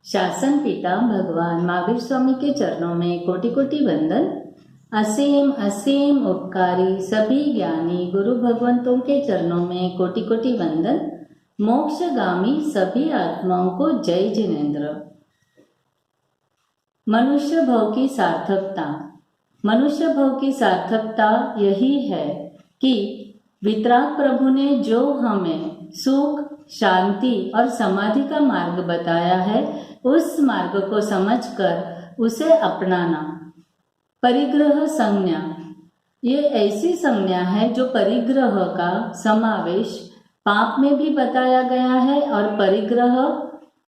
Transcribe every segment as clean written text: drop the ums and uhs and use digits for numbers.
शासन पिता भगवान महावीर स्वामी के चरणों में कोटि कोटि वंदन। असीम असीम उपकारी सभी ज्ञानी गुरु भगवंतों के चरणों में कोटि कोटि वंदन। मोक्षगामी सभी आत्माओं को जय जिनेन्द्र। मनुष्य भव की सार्थकता। मनुष्य भव की सार्थकता यही है कि वितराग प्रभु ने जो हमें सुख, शांति और समाधि का मार्ग बताया है, उस मार्ग को समझकर उसे अपनाना। परिग्रह संज्ञा, ये ऐसी संज्ञा है जो परिग्रह का समावेश पाप में भी बताया गया है और परिग्रह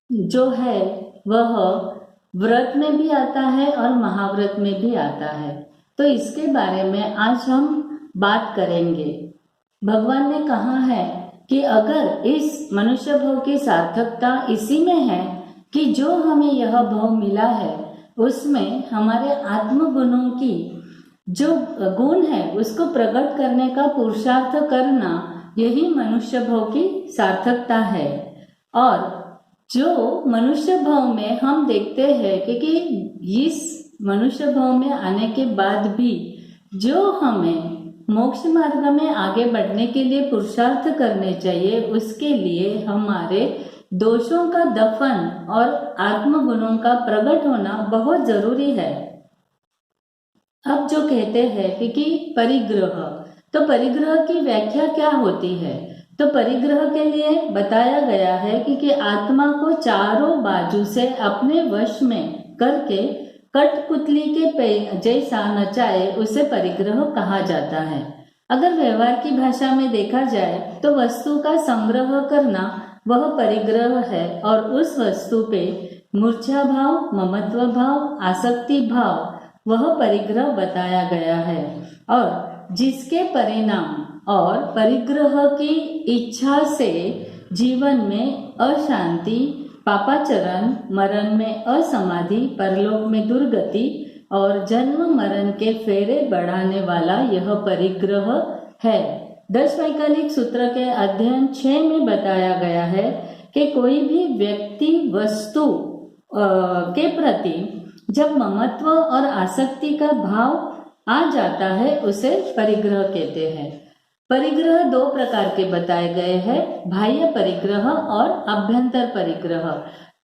जो है वह व्रत में भी आता है और महाव्रत में भी आता है। तो इसके बारे में आज हम बात करेंगे। भगवान ने कहा है कि अगर इस मनुष्य भव की सार्थकता इसी में है कि जो हमें यह भव मिला है उसमें हमारे आत्म गुणों की जो गुण है उसको प्रकट करने का पुरुषार्थ करना, यही मनुष्य भव की सार्थकता है। और जो मनुष्य भव में हम देखते हैं कि इस मनुष्य भव में आने के बाद भी जो हमें मोक्ष मार्ग में आगे बढ़ने के लिए पुरुषार्थ करने चाहिए, उसके लिए हमारे दोषों का दफन और आत्मगुणों का प्रकट होना बहुत जरूरी है। अब जो कहते हैं कि परिग्रह, तो परिग्रह की व्याख्या क्या होती है? तो परिग्रह के लिए बताया गया है कि आत्मा को चारों बाजू से अपने वश में करके कठपुतली के जैसा नचाए, उसे परिग्रह कहा जाता है। अगर व्यवहार की भाषा में देखा जाए तो वस्तु का संग्रह करना वह परिग्रह है और उस वस्तु पे मूर्छा भाव, ममत्व भाव, आसक्ति भाव वह परिग्रह बताया गया है। और जिसके परिणाम और परिग्रह की इच्छा से जीवन में अशांति, पापाचरण, मरण में असमाधि, परलोक में दुर्गति और जन्म मरण के फेरे बढ़ाने वाला यह परिग्रह है। 10 वैकल्पिक सूत्र के अध्ययन 6 में बताया गया है कि कोई भी व्यक्ति वस्तु के प्रति जब ममत्व और आसक्ति का भाव आ जाता है, उसे परिग्रह कहते हैं। परिग्रह 2 प्रकार के बताए गए हैं, बाह्य परिग्रह और अभ्यंतर परिग्रह।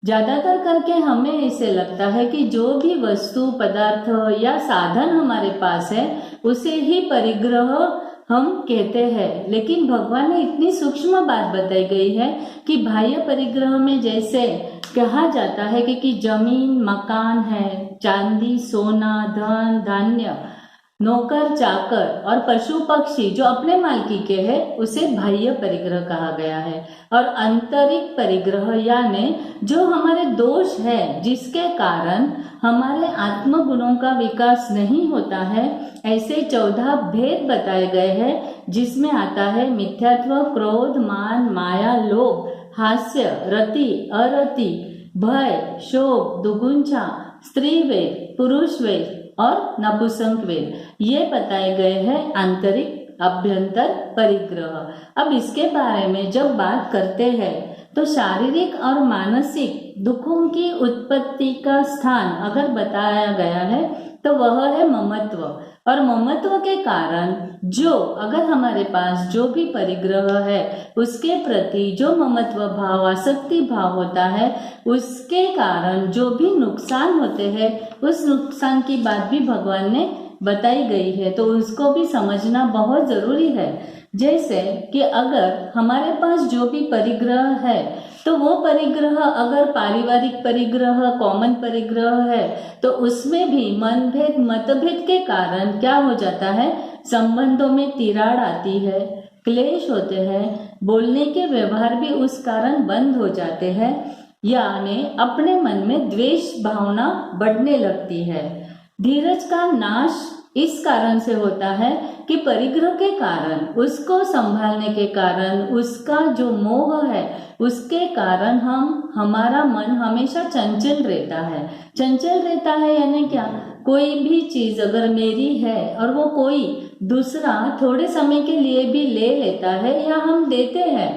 ज्यादातर करके हमें इसे लगता है कि जो भी वस्तु, पदार्थ या साधन हमारे पास है उसे ही परिग्रह हम कहते हैं, लेकिन भगवान ने इतनी सूक्ष्म बात बताई गई है कि बाह्य परिग्रह में जैसे कहा जाता है कि जमीन, मकान है, चांदी, सोना, धन, धान्य, नौकर, चाकर और पशु पक्षी जो अपने मालिकी के हैं, उसे बाह्य परिग्रह कहा गया है। और आंतरिक परिग्रह यानी जो हमारे दोष है, जिसके कारण हमारे आत्म गुणों का विकास नहीं होता है, ऐसे 14 भेद बताए गए हैं, जिसमें आता है मिथ्यात्व, क्रोध, मान, माया, लोभ, हास्य, रति, अरति, भय, शोक, दुगुंचा, स्त्री वेद, पुरुष वेद और नपुंसक वेद। ये बताए गए हैं आंतरिक अभ्यंतर परिग्रह। अब इसके बारे में जब बात करते हैं तो शारीरिक और मानसिक दुखों की उत्पत्ति का स्थान अगर बताया गया है तो वह है ममत्व। और ममत्व के कारण जो अगर हमारे पास जो भी परिग्रह है उसके प्रति जो ममत्व भाव, आसक्ति भाव होता है, उसके कारण जो भी नुकसान होते हैं, उस नुकसान की बात भी भगवान ने बताई गई है, तो उसको भी समझना बहुत जरूरी है। जैसे कि अगर हमारे पास जो भी परिग्रह है तो वो परिग्रह अगर पारिवारिक परिग्रह, कॉमन परिग्रह है, तो उसमें भी मनभेद, मतभेद के कारण क्या हो जाता है, संबंधों में तिराड़ आती है, क्लेश होते हैं, बोलने के व्यवहार भी उस कारण बंद हो जाते हैं, यानी अपने मन में द्वेष भावना बढ़ने लगती है। धीरज का नाश इस कारण से होता है कि परिग्रह के कारण, उसको संभालने के कारण, उसका जो मोह है उसके कारण हमारा मन हमेशा चंचल रहता है। चंचल रहता है यानी क्या, कोई भी चीज अगर मेरी है और वो कोई दूसरा थोड़े समय के लिए भी ले लेता है या हम देते हैं,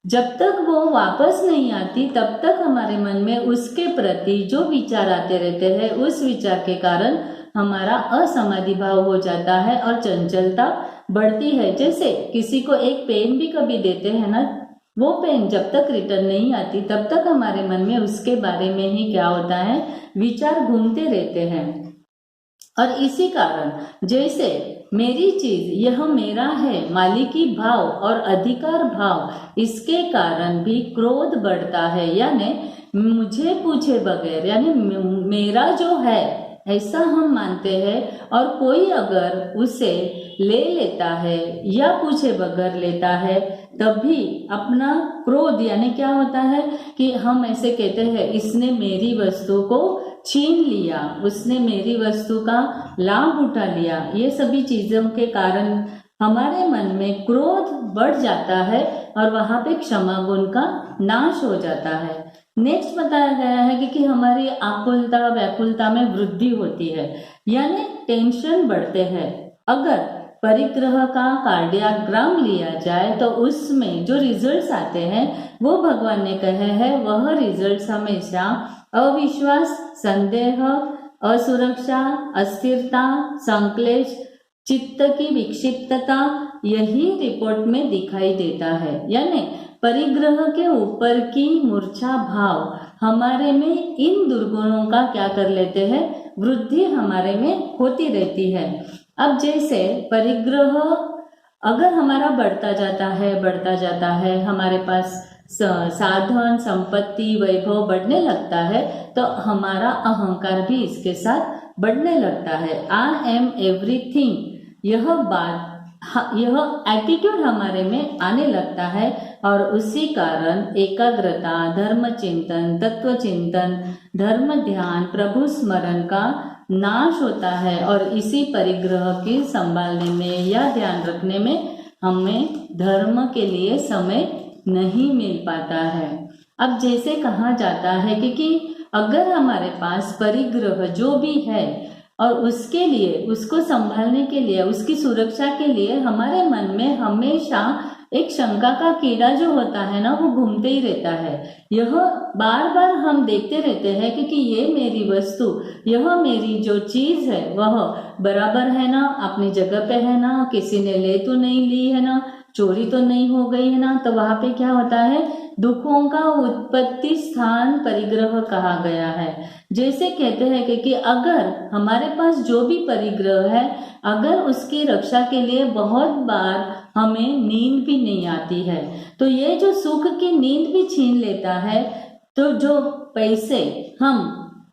जब तक वो वापस नहीं आती तब तक हमारे मन में उसके प्रति जो विचार आते रहते हैं, उस विचार के कारण हमारा असमाधि भाव हो जाता है और चंचलता बढ़ती है। जैसे किसी को एक पेन भी कभी देते हैं ना, वो पेन जब तक रिटर्न नहीं आती तब तक हमारे मन में उसके बारे में ही क्या होता है, विचार घूमते रहते हैं। और इसी कारण जैसे मेरी चीज यह मेरा है, मालिकी भाव और अधिकार भाव, इसके कारण भी क्रोध बढ़ता है। यानी मुझे पूछे बगैर, यानी मेरा जो है ऐसा हम मानते हैं, और कोई अगर उसे ले लेता है या पूछे बगैर लेता है, तभी अपना क्रोध, यानी क्या होता है कि हम ऐसे कहते हैं इसने मेरी वस्तु को छीन लिया, उसने मेरी वस्तु का लाभ उठा लिया। ये सभी चीजों के कारण हमारे मन में क्रोध बढ़ जाता है और वहां पे क्षमा गुण का नाश हो जाता है। नेक्स्ट बताया गया है कि हमारी आकुलता व्याकुलता में वृद्धि होती है, यानी टेंशन बढ़ते हैं। अगर परिग्रह का कार्डियोग्राम लिया जाए तो उसमें जो रिजल्ट्स आते हैं वो भगवान ने कहे हैं, वह रिजल्ट्स हमेशा अविश्वास, संदेह, असुरक्षा, अस्थिरता, संक्लेश, चित्त की विक्षिप्तता, यही रिपोर्ट में दिखाई देता है। यानी परिग्रह के ऊपर की मूर्छा भाव हमारे में इन दुर्गुणों का क्या कर लेते हैं, वृद्धि हमारे में होती रहती है। अब जैसे परिग्रह अगर हमारा बढ़ता जाता है, हमारे पास साधन, संपत्ति, वैभव बढ़ने लगता है, तो हमारा अहंकार भी इसके साथ बढ़ने लगता है। आई एम एवरीथिंग, यह बात, यह एटीट्यूड हमारे में आने लगता है, और उसी कारण एकाग्रता, धर्म चिंतन, तत्व चिंतन, धर्म ध्यान, प्रभु स्मरण का नाश होता है। और इसी परिग्रह की संभालने में या ध्यान रखने में हमें धर्म के लिए समय नहीं मिल पाता है। अब जैसे कहा जाता है कि अगर हमारे पास परिग्रह जो भी है और उसके लिए, उसको संभालने के लिए, उसकी सुरक्षा के लिए हमारे मन में हमेशा एक शंका का कीड़ा जो होता है ना, वो घूमते ही रहता है। यह बार बार हम देखते रहते हैं कि ये मेरी वस्तु, यह मेरी जो चीज है वह बराबर है ना, अपनी जगह पे है ना, किसी ने ले तो नहीं ली है ना, चोरी तो नहीं हो गई है ना। तो वहां पे क्या होता है, दुखों का उत्पत्ति स्थान परिग्रह कहा गया है। जैसे कहते हैं कि अगर हमारे पास जो भी परिग्रह है, अगर उसकी रक्षा के लिए बहुत बार हमें नींद भी नहीं आती है, तो ये जो सुख की नींद भी छीन लेता है, तो जो पैसे हम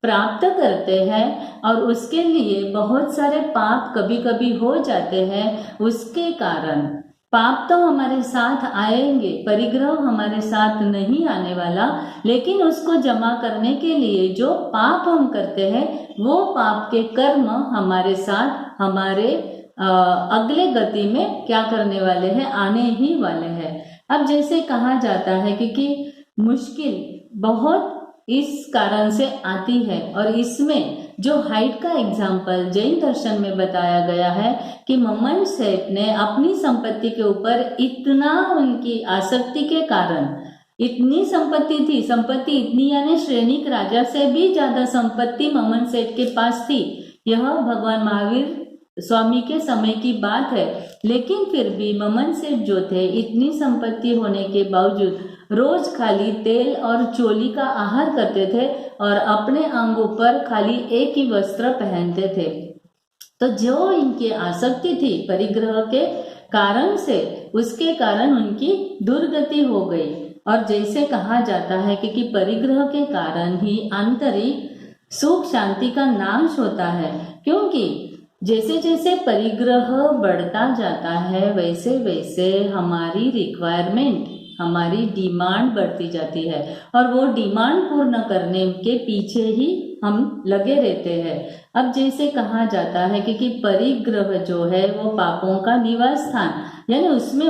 प्राप्त करते हैं और उसके लिए बहुत सारे पाप कभी कभी हो जाते हैं, उसके कारण पाप तो हमारे साथ आएंगे, परिग्रह हमारे साथ नहीं आने वाला, लेकिन उसको जमा करने के लिए जो पाप हम करते हैं, वो पाप के कर्म हमारे साथ हमारे अगले गति में क्या करने वाले हैं, आने ही वाले हैं। अब जैसे कहा जाता है कि मुश्किल बहुत इस कारण से आती है, और इसमें जो हाइट का एग्जाम्पल जैन दर्शन में बताया गया है कि ममन सेठ ने अपनी संपत्ति के ऊपर इतना, उनकी आसक्ति के कारण इतनी संपत्ति थी, संपत्ति इतनी, यानी श्रेणिक राजा से भी ज्यादा संपत्ति ममन सेठ के पास थी। यह भगवान महावीर स्वामी के समय की बात है, लेकिन फिर भी ममन सेठ जो थे, इतनी संपत्ति होने के बावजूद रोज खाली तेल और चोली का आहार करते थे और अपने अंगों पर खाली एक ही वस्त्र पहनते थे। तो जो इनकी आसक्ति थी परिग्रह के कारण से, उसके कारण उनकी दुर्गति हो गई। और जैसे कहा जाता है कि परिग्रह के कारण ही आंतरिक सुख शांति का नाश होता है, क्योंकि जैसे जैसे परिग्रह बढ़ता जाता है, वैसे वैसे हमारी रिक्वायरमेंट, हमारी डिमांड बढ़ती जाती है, और वो डिमांड पूर्ण करने के पीछे ही हम लगे रहते हैं। अब जैसे कहा जाता है कि परिग्रह जो है वो पापों का निवास स्थान, यानी उसमें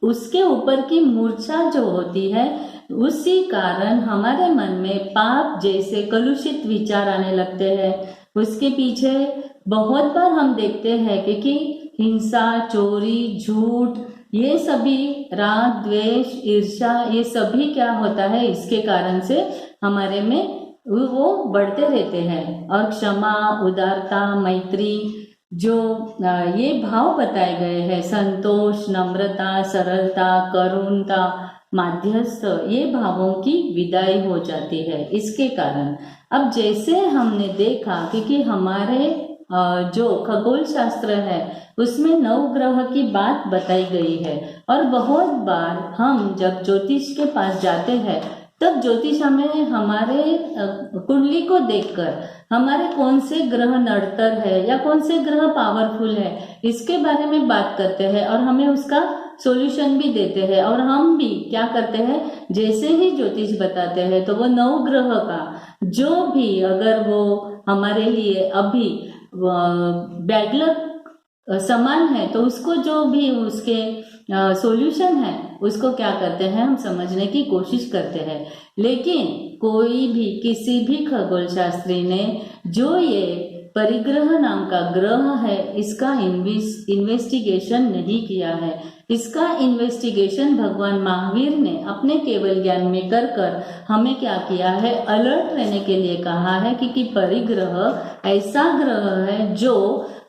उसके ऊपर की मूर्छा जो होती है, उसी कारण हमारे मन में पाप जैसे कलुषित विचार आने लगते हैं। उसके पीछे बहुत बार हम देखते हैं कि हिंसा, चोरी, झूठ, ये सभी राग, द्वेष, ईर्ष्या, ये सभी क्या होता है, इसके कारण से हमारे में वो बढ़ते रहते हैं। और क्षमा, उदारता, मैत्री, जो ये भाव बताए गए हैं, संतोष, नम्रता, सरलता, करुणता, माध्यस्थ, ये भावों की विदाई हो जाती है इसके कारण। अब जैसे हमने देखा कि हमारे जो खगोल शास्त्र है उसमें नवग्रह की बात बताई गई है, और बहुत बार हम जब ज्योतिष के पास जाते हैं तब ज्योतिष हमें हमारे कुंडली को देखकर हमारे कौन से ग्रह नड़तर है या कौन से ग्रह पावरफुल है इसके बारे में बात करते हैं, और हमें उसका सॉल्यूशन भी देते हैं। और हम भी क्या करते हैं, जैसे ही ज्योतिष बताते हैं तो वो नवग्रह का जो भी अगर वो हमारे लिए अभी बैड लक समान है तो उसको जो भी उसके सॉल्यूशन है उसको क्या करते हैं, हम समझने की कोशिश करते हैं। लेकिन कोई भी किसी भी खगोल शास्त्री ने जो ये परिग्रह नाम का ग्रह है इसका इन्वेस्टिगेशन नहीं किया है। इसका इन्वेस्टिगेशन भगवान महावीर ने अपने केवल ज्ञान में कर हमें क्या किया है, अलर्ट रहने के लिए कहा है कि परिग्रह ऐसा ग्रह है जो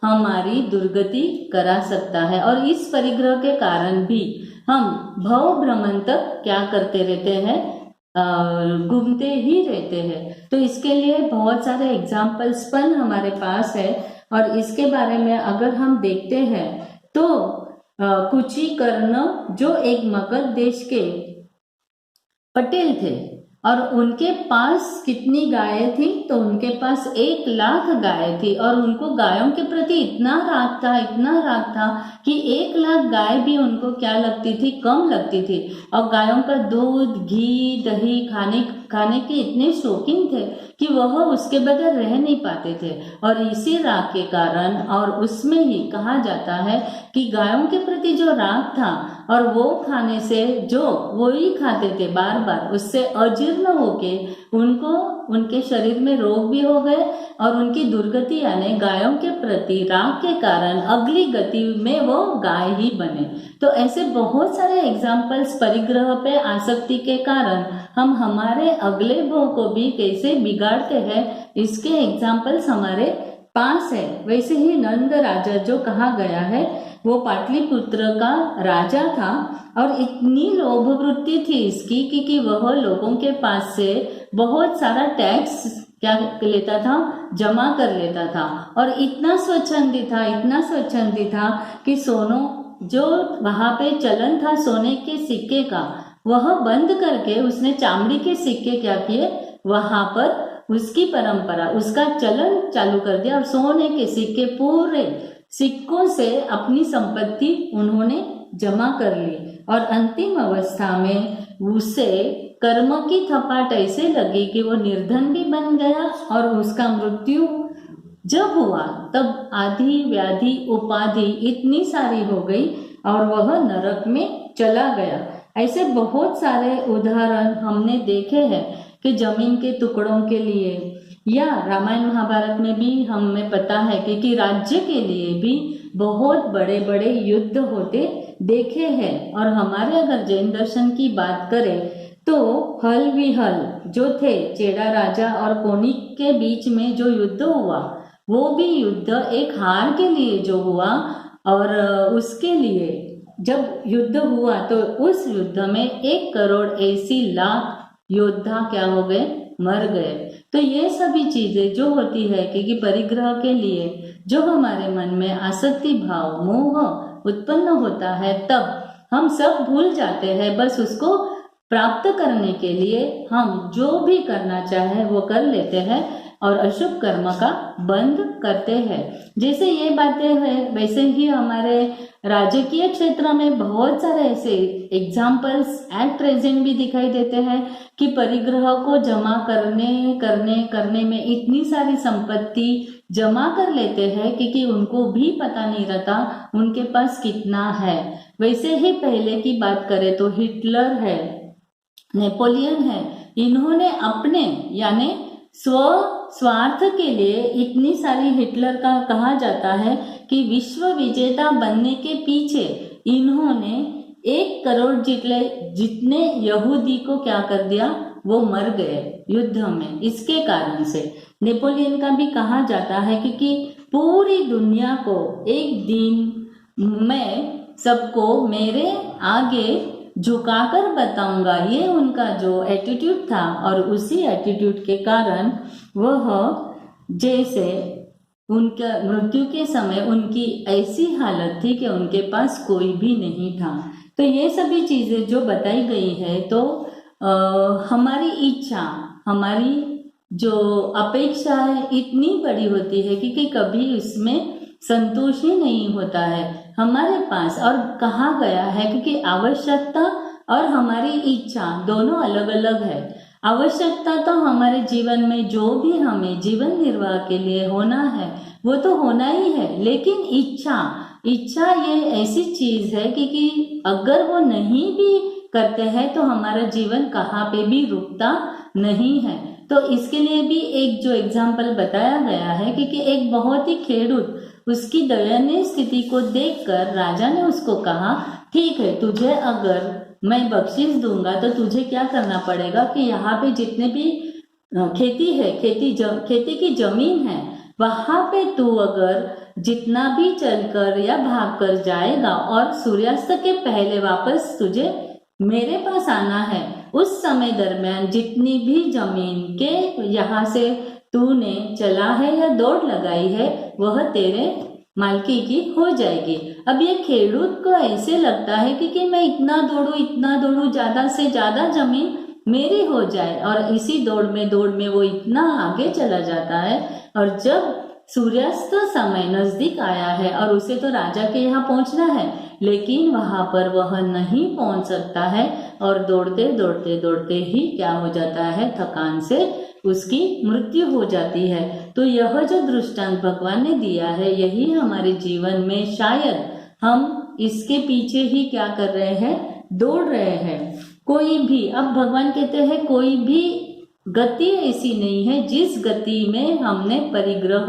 हमारी दुर्गति करा सकता है, और इस परिग्रह के कारण भी हम भव भ्रमण तक क्या करते रहते हैं, घूमते ही रहते हैं। तो इसके लिए बहुत सारे एग्जाम्पल्स पण हमारे पास है, और इसके बारे में अगर हम देखते हैं तो कुची कर्ण जो एक मगध देश के पटेल थे, और उनके पास कितनी गायें थी, तो उनके पास 1,00,000 गायें थी, और उनको गायों के प्रति इतना राग था कि 1,00,000 गाय भी उनको क्या लगती थी, कम लगती थी। और गायों का दूध, घी, दही खाने के इतने शौकीन थे कि वह उसके बगैर रह नहीं पाते थे। और इसी राग के कारण, और उसमें ही कहा जाता है कि गायों के प्रति जो राग था, और वो खाने से जो वो ही खाते थे बार बार, उससे अजीर्ण होके उनके शरीर में रोग भी हो गए, और उनकी दुर्गति यानी गायों के प्रति राग के कारण अगली गति में वो गाय ही बने। तो ऐसे बहुत सारे एग्जाम्पल्स परिग्रह पे आसक्ति के कारण हम हमारे अगले भाव को भी कैसे बिगाड़ते हैं, इसके एग्जाम्पल्स हमारे पास है। वैसे ही नंद राजा जो कहा गया है वो पाटलिपुत्र का राजा था, और इतनी लोभ वृत्ति थी इसकी कि वह लोगों के पास से बहुत सारा टैक्स क्या लेता था, जमा कर लेता था, और इतना स्वच्छंदी था कि सोनो जो वहां पे चलन था सोने के सिक्के का, वह बंद करके उसने चामड़ी के सिक्के क्या किए, वहां पर उसकी परंपरा, उसका चलन चालू कर दिया, और सोने के सिक्के पूरे सिक्कों से अपनी संपत्ति उन्होंने जमा कर ली। और अंतिम अवस्था में उसे कर्म की थपाट ऐसे लगी कि वो निर्धन भी बन गया, और उसका मृत्यु जब हुआ तब आदि व्याधि उपाधि इतनी सारी हो गई और वह नरक में चला गया। ऐसे बहुत सारे उदाहरण हमने देखे हैं कि जमीन के टुकड़ों के लिए, या रामायण महाभारत में भी हमें पता है कि राज्य के लिए भी बहुत बड़े बड़े युद्ध होते देखे हैं। और हमारे अगर जैन दर्शन की बात करें तो हल विहल जो थे, चेड़ा राजा और कोनिक के बीच में जो युद्ध हुआ, वो भी युद्ध एक हार के लिए जो हुआ, और उसके लिए जब युद्ध हुआ तो उस युद्ध में 1,80,00,000 योद्धा क्या हो गए, मर गए। तो ये सभी चीजें जो होती है कि परिग्रह के लिए जो हमारे मन में आसक्ति भाव मोह उत्पन्न होता है, तब हम सब भूल जाते हैं। बस उसको प्राप्त करने के लिए हम जो भी करना चाहे वो कर लेते हैं और अशुभ कर्म का बंद करते हैं। जैसे ये बातें हैं, वैसे ही हमारे राजकीय क्षेत्र में बहुत सारे ऐसे एग्जाम्पल्स एट प्रेजेंट भी दिखाई देते हैं कि परिग्रह को जमा करने में इतनी सारी संपत्ति जमा कर लेते हैं कि उनको भी पता नहीं रहता उनके पास कितना है। वैसे ही पहले की बात करें तो हिटलर है, नेपोलियन है, इन्होंने अपने यानी स्वार्थ के लिए इतनी सारी, हिटलर का कहा जाता है कि विश्व विजेता बनने के पीछे इन्होंने 1 करोड़ जितने यहूदी को क्या कर दिया, वो मर गए युद्ध में। इसके कारण से नेपोलियन का भी कहा जाता है कि पूरी दुनिया को एक दिन मैं सबको मेरे आगे झुकाकर बताऊंगा, ये उनका जो एटीट्यूड था। और उसी एटीट्यूड के कारण वह जैसे उनका मृत्यु के समय उनकी ऐसी हालत थी कि उनके पास कोई भी नहीं था। तो ये सभी चीजें जो बताई गई है, तो हमारी इच्छा, हमारी जो अपेक्षा है इतनी बड़ी होती है कि कभी उसमें संतोष ही नहीं होता है हमारे पास। और कहा गया है क्योंकि आवश्यकता और हमारी इच्छा दोनों अलग अलग है। आवश्यकता तो हमारे जीवन में जो भी हमें जीवन निर्वाह के लिए होना है वो तो होना ही है, लेकिन इच्छा ये ऐसी चीज है कि अगर वो नहीं भी करते हैं तो हमारा जीवन कहाँ पे भी रुकता नहीं है। तो इसके लिए भी एक जो एग्जाम्पल बताया गया है कि एक बहुत ही खेडूत उसकी दयनीय स्थिति को देखकर राजा ने उसको कहा, ठीक है, तुझे अगर मैं बख्शिश दूंगा तो तुझे क्या करना पड़ेगा कि यहाँ पे जितने भी खेती है, खेती की जमीन है, वहां पे तू अगर जितना भी चलकर या भागकर जाएगा और सूर्यास्त के पहले वापस तुझे मेरे पास आना है, उस समय दरमियान जितनी भी जमीन के यहाँ से तूने चला है या दौड़ लगाई है वह तेरे मालकी की हो जाएगी। अब ये खेडूत को ऐसे लगता है कि मैं इतना दौड़ू, ज्यादा से ज्यादा जमीन मेरी हो जाए, और इसी दौड़ में वो इतना आगे चला जाता है। और जब सूर्यास्त समय नजदीक आया है और उसे तो राजा के यहाँ पहुंचना है, लेकिन वहां पर वह नहीं पहुंच सकता है और दौड़ते ही क्या हो जाता है, थकान से उसकी मृत्यु हो जाती है। तो यह जो दृष्टांत भगवान ने दिया है, यही हमारे जीवन में शायद हम इसके पीछे ही क्या कर रहे हैं, दौड़ रहे हैं। कोई भी, अब भगवान कहते हैं कोई भी गति ऐसी नहीं है जिस गति में हमने परिग्रह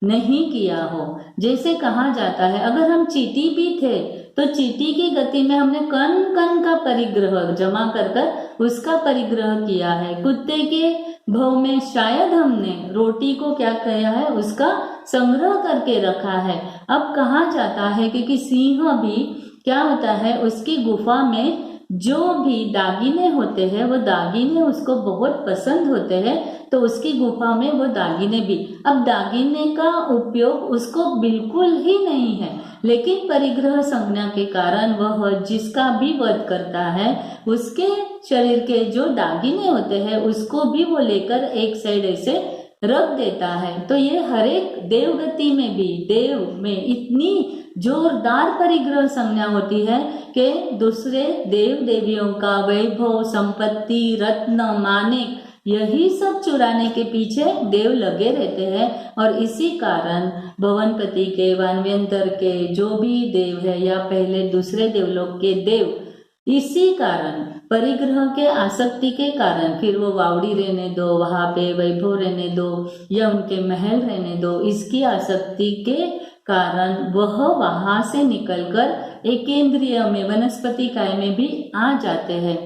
नहीं किया हो। जैसे कहा जाता है अगर हम चींटी भी थे तो चींटी की गति में हमने कण कण का परिग्रह जमा कर उसका परिग्रह किया है। कुत्ते के भव में शायद हमने रोटी को क्या किया है, उसका संग्रह करके रखा है। अब कहा जाता है कि सिंह भी क्या होता है, उसकी गुफा में जो भी दागिने होते हैं वो दागिने उसको बहुत पसंद होते हैं, तो उसकी गुफा में वो दागिने भी। अब दागिने का उपयोग उसको बिल्कुल ही नहीं है, लेकिन परिग्रह संज्ञा के कारण वह जिसका भी वध करता है उसके शरीर के जो दागिने होते हैं उसको भी वो लेकर एक साइड ऐसे रख देता है। तो ये हर एक देवगति में भी, देव में इतनी जोरदार परिग्रह संज्ञा होती है कि दूसरे देव देवियों का वैभव, संपत्ति, रत्न, मानिक, यही सब चुराने के पीछे देव लगे रहते हैं। और इसी कारण भवनपति के, वानव्यंतर के जो भी देव है या पहले दूसरे देवलोक के देव, इसी कारण परिग्रह के आसक्ति के कारण फिर वो वावड़ी रहने दो, वहां पे वैभव रहने दो या उनके महल रहने दो, इसकी आसक्ति के कारण वह वहां से निकलकर एकेंद्रिय में, वनस्पति काय में भी आ जाते हैं।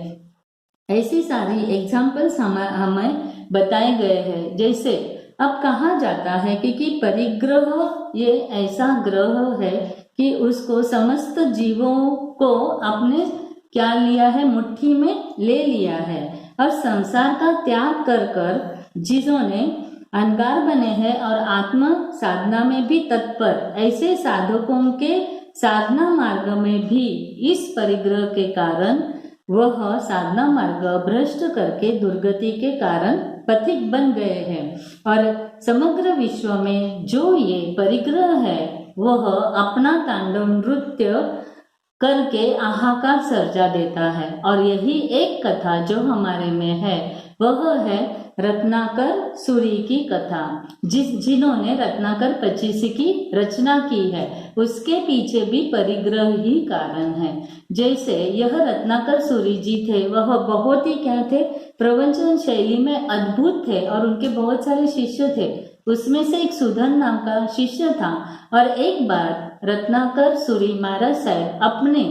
ऐसी सारी एग्जाम्पल्स हमें बताए गए हैं। जैसे अब कहा जाता है कि परिग्रह ये ऐसा ग्रह है कि उसको समस्त जीवों को अपने क्या लिया है, मुट्ठी में ले लिया है। और संसार का त्याग कर जिन्होंने अनगार बने हैं और आत्म साधना में भी तत्पर, ऐसे साधकों के साधना मार्ग में भी इस परिग्रह के कारण वह साधना मार्ग भ्रष्ट करके दुर्गति के कारण पथिक बन गए हैं। और समग्र विश्व में जो ये परिग्रह है वह अपना तांडव नृत्य करके हाहाकार सर्जा देता है। और यही एक कथा जो हमारे में है वह है रत्नाकर सूरी की कथा। जिन्होंने रत्नाकर 25 की रचना की है उसके पीछे भी परिग्रह ही कारण है। जैसे यह रत्नाकर सूरी जी थे, वह बहुत ही क्या थे, प्रवचन शैली में अद्भुत थे और उनके बहुत सारे शिष्य थे। उसमें से एक सुधन नाम का शिष्य था। और एक बार रत्नाकर सूरी महाराज साहब अपने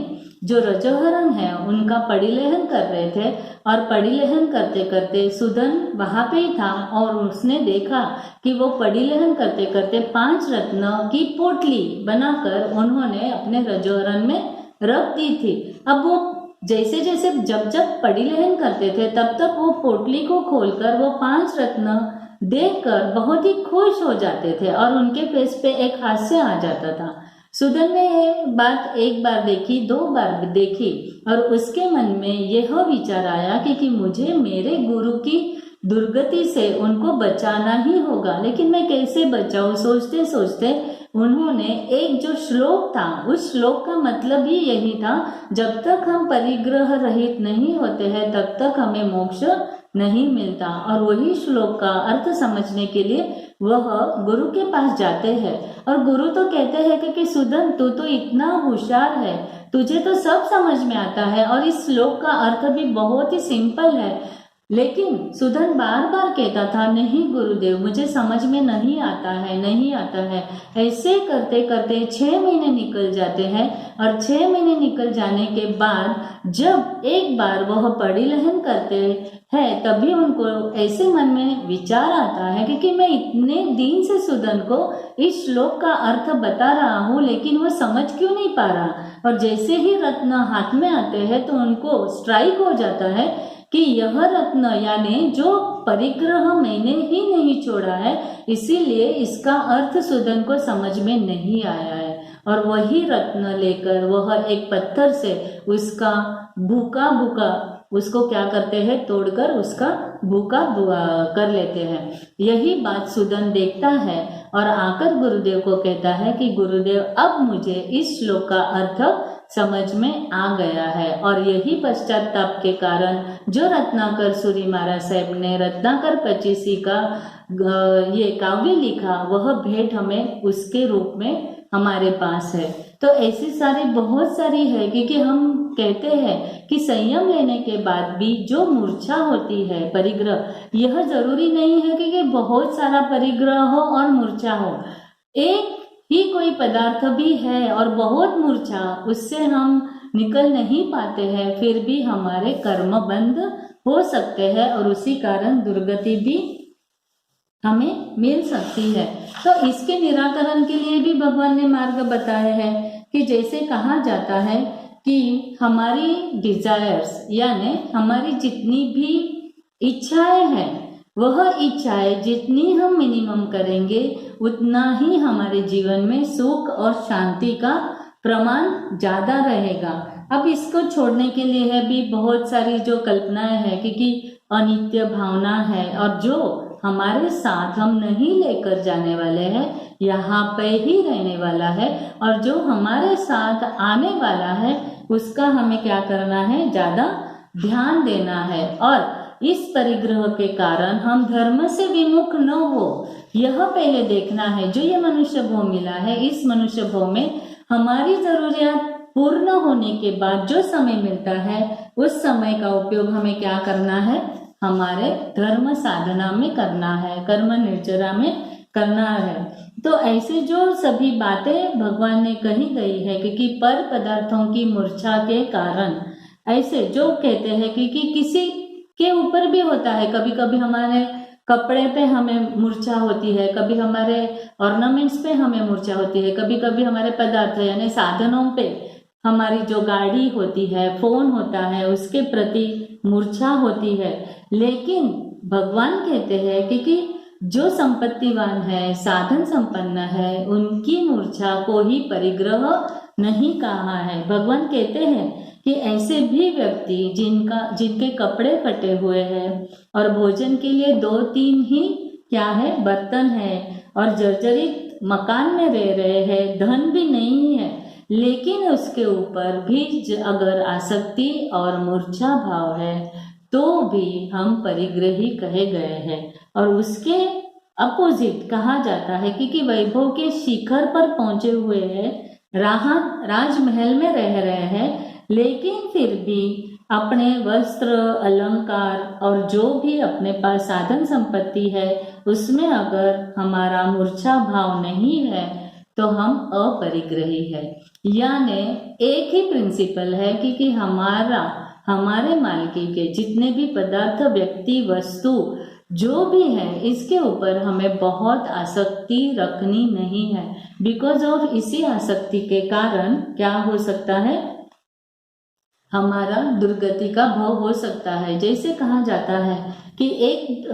जो रजोहरण है उनका परिलेहन कर रहे थे, और परिलेहन करते करते सुधन वहां पे ही था, और उसने देखा कि वो परिलेहन करते करते 5 रत्न की पोटली बनाकर उन्होंने अपने रजोहरण में रख दी थी। अब वो जैसे जैसे जब जब परिलेहन करते थे तब तक वो पोटली को खोलकर वो 5 रत्न देखकर बहुत ही खुश हो जाते थे, और उनके फेस पे एक हास्य आ जाता था। सुधन ने ये बात एक बार देखी, 2 बार देखी, और उसके मन में यह विचार आया कि मुझे मेरे गुरु की दुर्गति से उनको बचाना ही होगा, लेकिन मैं कैसे बचाऊं। सोचते सोचते उन्होंने एक जो श्लोक था, उस श्लोक का मतलब ही यही था, जब तक हम परिग्रह रहित नहीं होते हैं तब तक हमें मोक्ष नहीं मिलता। और वही श्लोक का अर्थ समझने के लिए वह गुरु के पास जाते हैं, और गुरु तो कहते हैं कि सुधन तू तो इतना होशियार है, तुझे तो सब समझ में आता है, और इस श्लोक का अर्थ भी बहुत ही सिंपल है। लेकिन सुधन बार बार कहता था, नहीं गुरुदेव मुझे समझ में नहीं आता है, नहीं आता है। ऐसे करते करते 6 महीने निकल जाते हैं, और 6 महीने निकल जाने के बाद जब एक बार वह परिलेहन करते हैं तभी उनको ऐसे मन में विचार आता है कि मैं इतने दिन से सुधन को इस श्लोक का अर्थ बता रहा हूँ, लेकिन वो समझ क्यों नहीं पा रहा। और जैसे ही रत्न हाथ में आते हैं तो उनको स्ट्राइक हो जाता है कि यह रत्न यानी जो परिग्रह मैंने ही नहीं छोड़ा है, इसीलिए इसका अर्थ सुधन को समझ में नहीं आया है। और वही रत्न लेकर वह एक पत्थर से उसका भूका उसको क्या करते हैं, तोड़कर उसका भूका कर लेते हैं। यही बात सुधन देखता है और आकर गुरुदेव को कहता है कि गुरुदेव अब मुझे इस श्लोक का अर्थ समझ में आ गया है। और यही पश्चाताप के कारण जो रत्नाकर सूरी महाराज साहब ने रत्नाकर पचीसी का ये काव्य लिखा, वह भेंट हमें उसके रूप में हमारे पास है। तो ऐसी सारी बहुत सारी है, क्योंकि हम कहते हैं कि संयम लेने के बाद भी जो मूर्छा होती है, परिग्रह, यह जरूरी नहीं है कि बहुत सारा परिग्रह हो और मूर्छा हो। एक ही कोई पदार्थ भी है और बहुत मूर्छा, उससे हम निकल नहीं पाते हैं, फिर भी हमारे कर्म बंद हो सकते हैं और उसी कारण दुर्गति भी हमें मिल सकती है। तो इसके निराकरण के लिए भी भगवान ने मार्ग बताए हैं कि जैसे कहा जाता है कि हमारी डिजायर्स यानी हमारी जितनी भी इच्छाएं हैं, वह इच्छाएं जितनी हम मिनिमम करेंगे उतना ही हमारे जीवन में सुख और शांति का प्रमाण ज्यादा रहेगा। अब इसको छोड़ने के लिए है भी बहुत सारी जो कल्पनाएं हैं, क्योंकि अनित्य भावना है और जो हमारे साथ हम नहीं लेकर जाने वाले हैं, यहाँ पे ही रहने वाला है, और जो हमारे साथ आने वाला है उसका हमें क्या करना है, ज्यादा ध्यान देना है। और इस परिग्रह के कारण हम धर्म से विमुख न हो, यह पहले देखना है। जो ये मनुष्य भोग मिला है, इस मनुष्य भोग में हमारी जरूरियात पूर्ण होने के बाद जो समय मिलता है, उस समय का उपयोग हमें क्या करना है, हमारे धर्म साधना में करना है, कर्म निर्जरा में करना है। तो ऐसे जो सभी बातें भगवान ने कही गई है, क्योंकि पर पदार्थों की मूर्छा के कारण ऐसे जो कहते हैं कि किसी के ऊपर भी होता है, कभी कभी हमारे कपड़े पे हमें मूर्छा होती है, कभी हमारे ऑर्नामेंट्स पे हमें मूर्छा होती है, कभी कभी हमारे पदार्थ यानी साधनों पे, हमारी जो गाड़ी होती है, फोन होता है, उसके प्रति मूर्छा होती है। लेकिन भगवान कहते हैं कि जो संपत्तिवान है, साधन संपन्न है, उनकी मूर्छा को ही परिग्रह नहीं कहा है। भगवान कहते हैं कि ऐसे भी व्यक्ति जिनके कपड़े फटे हुए हैं और भोजन के लिए 2-3 ही क्या है, बर्तन है, और जर्जरित मकान में रह रहे हैं, धन भी नहीं है, लेकिन उसके ऊपर भी अगर आसक्ति और मूर्छा भाव है तो भी हम परिग्रही कहे गए हैं। और उसके अपोजिट कहा जाता है कि वैभव के शिखर पर पहुंचे हुए हैं, राजमहल में रह रहे हैं, लेकिन फिर भी अपने वस्त्र, अलंकार और जो भी अपने पास साधन संपत्ति है उसमें अगर हमारा मूर्छा भाव नहीं है तो हम अपरिग्रही है। यानी एक ही प्रिंसिपल है कि हमारे मालिकी के जितने भी पदार्थ, व्यक्ति, वस्तु जो भी है इसके ऊपर हमें बहुत आसक्ति रखनी नहीं है। बिकॉज ऑफ इसी आसक्ति के कारण क्या हो सकता है, हमारा दुर्गति का भाव हो सकता है। जैसे कहा जाता है कि एक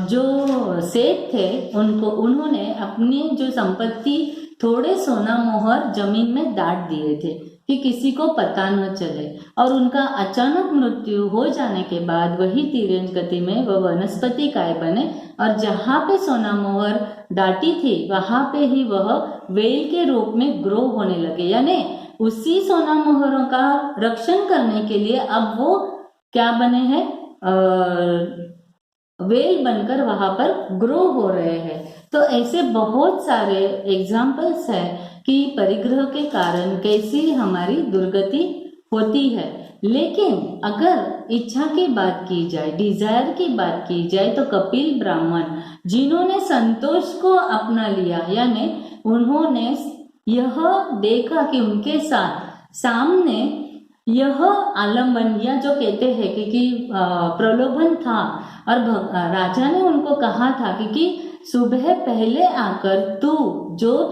जो सेठ थे उन्होंने अपनी जो संपत्ति थोड़े सोना मोहर जमीन में डाल दिए थे कि किसी को पता न चले, और उनका अचानक मृत्यु हो जाने के बाद वही तिरंज गति में वह वनस्पति काय बने और जहाँ पे सोना मोहर डाटी थी वहां पे ही वह वेल के रूप में ग्रो होने लगे। यानी उसी सोना मोहरों का रक्षण करने के लिए अब वो क्या बने हैं, वेल बनकर वहां पर ग्रो हो रहे हैं। तो ऐसे बहुत सारे एग्जाम्पल्स है कि परिग्रह के कारण कैसी हमारी दुर्गति होती है। लेकिन अगर इच्छा की बात की जाए, डिजायर की बात की जाए, तो कपिल ब्राह्मण जिन्होंने संतोष को अपना लिया, यानी उन्होंने यह देखा कि उनके सामने यह आलम्बन या जो कहते हैं कि प्रलोभन था, और राजा ने उनको कहा था कि सुबह पहले आकर तू जो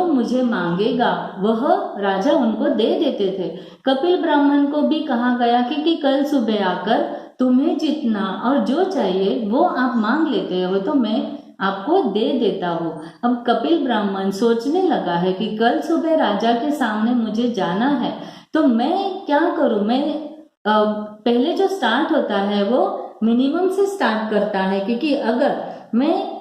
मुझे मांगेगा वह राजा उनको दे देते थे। कपिल ब्राह्मण को भी कहा गया कि कल सुबह आकर तुम्हें जितना और जो चाहिए वो आप मांग लेते हो तो मैं आपको दे देता हूँ। अब कपिल ब्राह्मण सोचने लगा है कि कल सुबह राजा के सामने मुझे जाना है तो मैं क्या करूँ। मैं पहले जो स्टार्ट होता है वो मिनिमम से स्टार्ट करता है, क्योंकि अगर मैं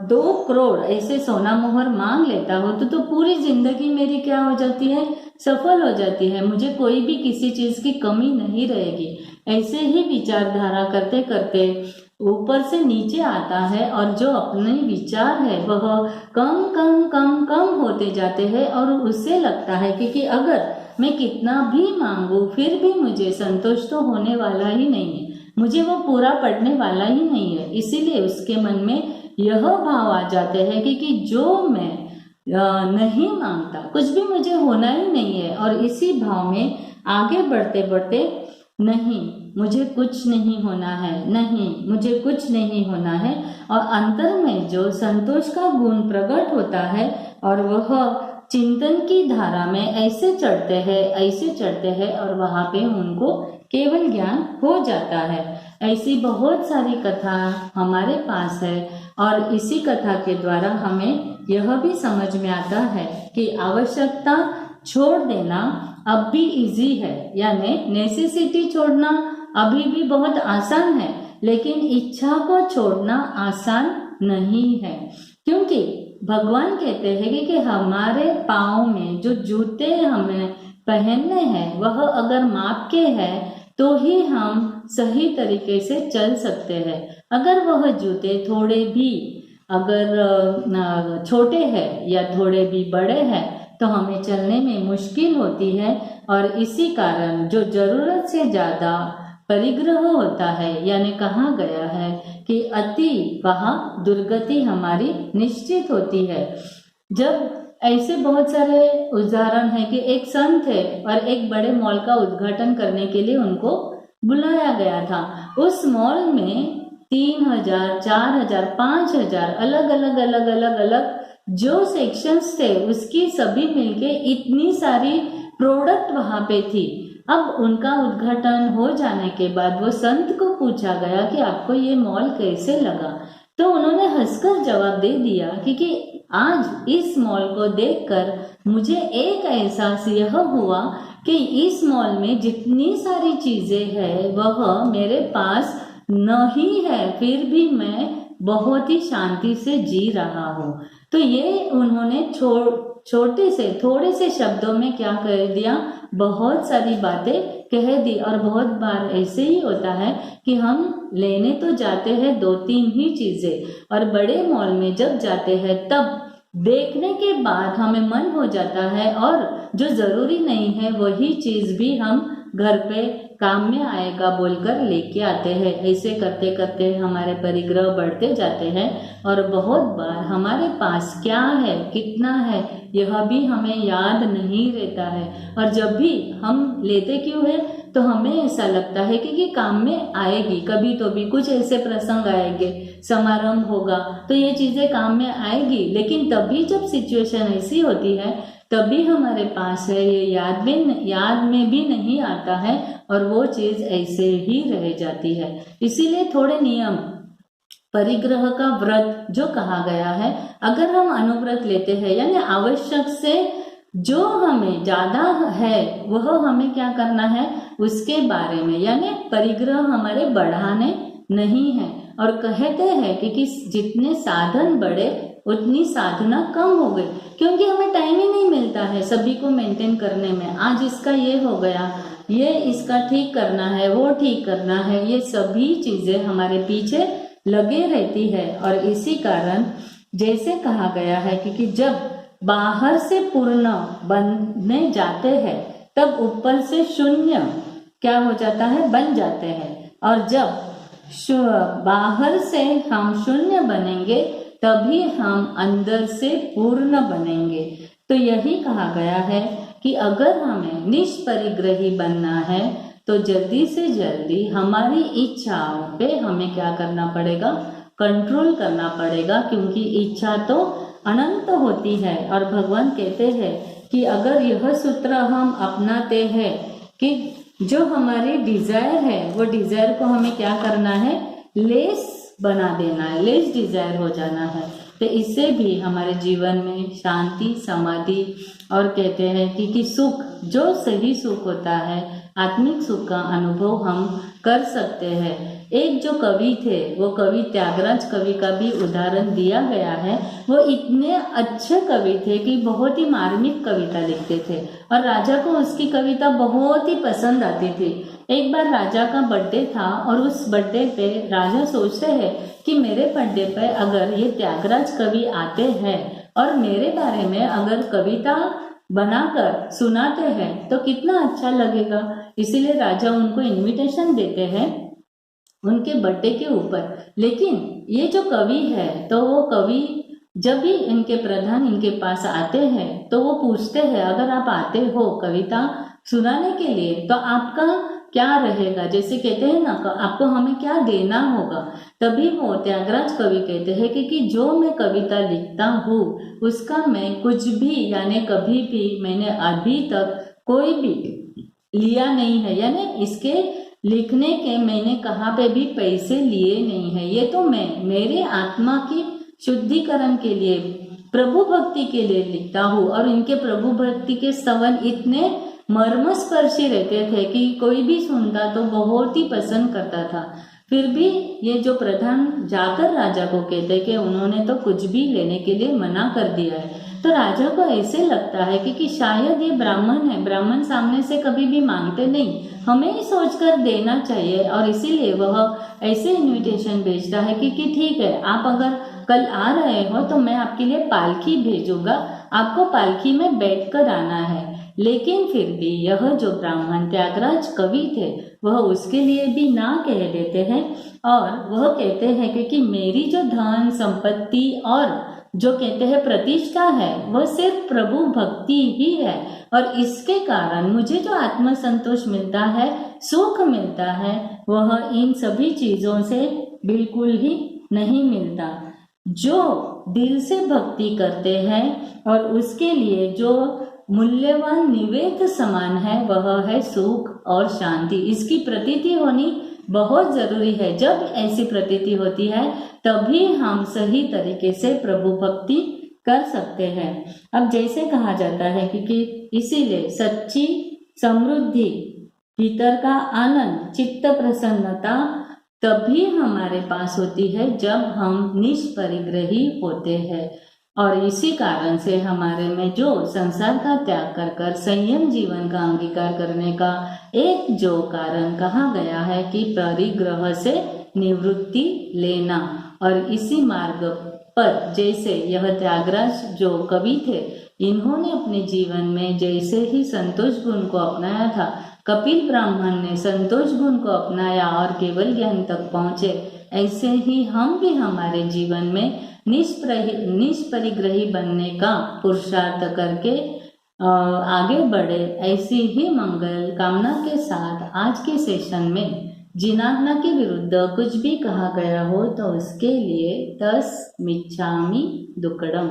2 करोड़ ऐसे सोना मोहर मांग लेता हूँ तो पूरी जिंदगी मेरी क्या हो जाती है, सफल हो जाती है, मुझे कोई भी किसी चीज की कमी नहीं रहेगी। ऐसे ही विचारधारा करते करते ऊपर से नीचे आता है और जो अपने विचार है वह कम कम कम कम होते जाते हैं और उससे लगता है कि अगर मैं कितना भी मांगू फिर भी मुझे संतोष तो होने वाला ही नहीं है, मुझे वो पूरा पड़ने वाला ही नहीं है। इसीलिए उसके मन में यह भाव आ जाते हैं कि जो मैं नहीं मांगता कुछ भी मुझे होना ही नहीं है, और इसी भाव में आगे बढ़ते बढ़ते नहीं मुझे कुछ नहीं होना है, नहीं मुझे कुछ नहीं होना है, और अंतर में जो संतोष का गुण प्रकट होता है और वह चिंतन की धारा में ऐसे चढ़ते हैं और वहां पे उनको केवल ज्ञान हो जाता है। ऐसी बहुत सारी कथा हमारे पास है और इसी कथा के द्वारा हमें यह भी समझ में आता है कि आवश्यकता छोड़ देना अब भी इजी है, यानी नेसेसिटी छोड़ना अभी भी बहुत आसान है, लेकिन इच्छा को छोड़ना आसान नहीं है। क्योंकि भगवान कहते हैं कि हमारे पाँव में जो जूते हमें पहनने हैं वह अगर माप के हैं तो ही हम सही तरीके से चल सकते हैं। अगर वह जूते थोड़े भी अगर छोटे हैं या थोड़े भी बड़े हैं तो हमें चलने में मुश्किल होती है, और इसी कारण जो जरूरत से ज्यादा परिग्रह होता है, यानी कहा गया है कि अति वहाँ दुर्गति हमारी निश्चित होती है। जब ऐसे बहुत सारे उदाहरण है कि एक संत है और एक बड़े मॉल का उद्घाटन करने के लिए उनको बुलाया गया था। उस मॉल में 3000, 4000, 5000 अलग अलग जो सेक्शंस थे उसकी सभी मिलके इतनी सारी प्रोडक्ट वहां पे थी। अब उनका उद्घाटन हो जाने के बाद वो संत को पूछा गया कि आपको ये मॉल कैसे लगा, तो उन्होंने हंसकर जवाब दे दिया कि आज इस मॉल को देखकर मुझे एक एहसास यह हुआ कि इस मॉल में जितनी सारी चीजें हैं वह मेरे पास नहीं है, फिर भी मैं बहुत ही शांति से जी रहा हूँ। तो ये उन्होंने थोड़े से शब्दों में क्या कह दिया, बहुत सारी बातें कह दी। और बहुत बार ऐसे ही होता है कि हम लेने तो जाते हैं 2-3 ही चीजें और बड़े मॉल में जब जाते हैं तब देखने के बाद हमें मन हो जाता है और जो जरूरी नहीं है वही चीज भी हम घर पे काम में आएगा बोलकर लेके आते हैं। ऐसे करते करते हमारे परिग्रह बढ़ते जाते हैं और बहुत बार हमारे पास क्या है, कितना है, यह भी हमें याद नहीं रहता है। और जब भी हम लेते क्यों है तो हमें ऐसा लगता है कि काम में आएगी, कभी तो भी कुछ ऐसे प्रसंग आएंगे, समारंभ होगा तो ये चीजें काम में आएगी। लेकिन तभी जब सिचुएशन ऐसी होती है तभी हमारे पास है, ये याद में भी नहीं आता है और वो चीज ऐसे ही रह जाती है। इसीलिए थोड़े नियम, परिग्रह का व्रत जो कहा गया है, अगर हम अनुव्रत लेते हैं यानी आवश्यक से जो हमें ज्यादा है वह हमें क्या करना है उसके बारे में, यानी परिग्रह हमारे बढ़ाने नहीं है। और कहते हैं कि जितने साधन बढ़े उतनी साधना कम हो गई, क्योंकि हमें टाइम ही नहीं मिलता है सभी को मेंटेन करने में। आज इसका ये हो गया, ये इसका ठीक करना है, वो ठीक करना है, ये सभी चीजें हमारे पीछे लगे रहती है। और इसी कारण जैसे कहा गया है कि जब बाहर से पूर्ण बनने जाते हैं तब ऊपर से शून्य क्या हो जाता है, बन जाते हैं। और जब बाहर से हम शून्य बनेंगे तभी हम अंदर से पूर्ण बनेंगे। तो यही कहा गया है कि अगर हमें निष्परिग्रही बनना है तो जल्दी से जल्दी हमारी इच्छाओं पे हमें क्या करना पड़ेगा, कंट्रोल करना पड़ेगा, क्योंकि इच्छा तो अनंत होती है। और भगवान कहते हैं कि अगर यह सूत्र हम अपनाते हैं कि जो हमारी डिजायर है वो डिजायर को हमें क्या करना है, लेस बना देना है, लेस डिजायर हो जाना है, तो इससे भी हमारे जीवन में शांति, समाधि और कहते हैं कि सुख, जो सही सुख होता है, आत्मिक सुख का अनुभव हम कर सकते हैं। एक जो कवि थे, वो कवि त्यागराज कवि का भी उदाहरण दिया गया है। वो इतने अच्छे कवि थे कि बहुत ही मार्मिक कविता लिखते थे और राजा को उसकी कविता बहुत ही पसंद आती थी। एक बार राजा का बर्थडे था और उस बर्थडे पे राजा सोचते हैं कि मेरे बर्थडे पे अगर ये त्यागराज कवि आते हैं और मेरे बारे में अगर कविता बनाकर सुनाते हैं तो कितना अच्छा लगेगा। इसीलिए राजा उनको इनविटेशन देते हैं उनके बर्थडे के ऊपर। लेकिन ये जो कवि है तो वो कवि जब भी इनके प्रधान इनके पास आते हैं तो वो पूछते हैं, अगर आप आते हो कविता सुनाने के लिए तो आपका क्या रहेगा, जैसे कहते हैं ना, आपको हमें क्या देना होगा। तभी वो त्यागराज कवि कहते हैं कि जो मैं कविता लिखता हूँ उसका मैं कुछ भी यानी कभी भी मैंने अभी तक कोई भी लिया नहीं है, यानी इसके लिखने के मैंने कहाँ पे भी पैसे लिए नहीं है। ये तो मैं मेरे आत्मा की शुद्धिकरण के लिए, प्रभु भक्ति के लिए लिखता हूँ। और इनके प्रभु भक्ति के स्तवन इतने मर्मस्पर्शी रहते थे कि कोई भी सुनता तो बहुत ही पसंद करता था। फिर भी ये जो प्रधान जाकर राजा को कहते कि उन्होंने तो कुछ भी लेने के लिए मना कर दिया है, तो राजा को ऐसे लगता है कि शायद ये ब्राह्मण है, ब्राह्मण सामने से कभी भी मांगते नहीं, हमें ही सोचकर देना चाहिए। और इसीलिए वह ऐसे इनविटेशन भेजता है कि ठीक है, आप अगर कल आ रहे हो तो मैं आपके लिए पालकी भेजूंगा, आपको पालकी में बैठकर आना है। लेकिन फिर भी यह जो ब्राह्मण त्यागराज कवि थे वह उसके लिए भी ना कह देते हैं और वह कहते हैं कि मेरी जो धन संपत्ति और जो कहते हैं प्रतिष्ठा है वह सिर्फ प्रभु भक्ति ही है, और इसके कारण मुझे जो आत्म संतोष मिलता है, सुख मिलता है, वह इन सभी चीजों से बिल्कुल ही नहीं मिलता। जो दिल से भक्ति करते हैं और उसके लिए जो मूल्यवान निवेद समान है वह है सुख और शांति। इसकी प्रतीति होनी बहुत जरूरी है। जब ऐसी प्रतीति होती है तभी हम सही तरीके से प्रभु भक्ति कर सकते हैं। अब जैसे कहा जाता है कि इसीलिए सच्ची समृद्धि, भीतर का आनंद, चित्त प्रसन्नता तभी हमारे पास होती है जब हम निष्परिग्रही होते हैं। और इसी कारण से हमारे में जो संसार का त्याग कर कर संयम जीवन का अंगीकार करने का एक जो कारण कहा गया है कि परिग्रह से निवृत्ति लेना। और इसी मार्ग पर जैसे यह त्यागराज जो कवि थे, इन्होंने अपने जीवन में जैसे ही संतोष गुण को अपनाया था कपिल ब्राह्मण ने संतोष गुण को अपनाया और केवल ज्ञान तक पहुँचे, ऐसे ही हम भी हमारे जीवन में निष्परिग्रही बनने का पुरुषार्थ करके आगे बढ़े। ऐसी ही मंगल कामना के साथ आज के सेशन में जिनाज्ञा के विरुद्ध कुछ भी कहा गया हो तो उसके लिए तस्मिच्छामि दुक्कडम।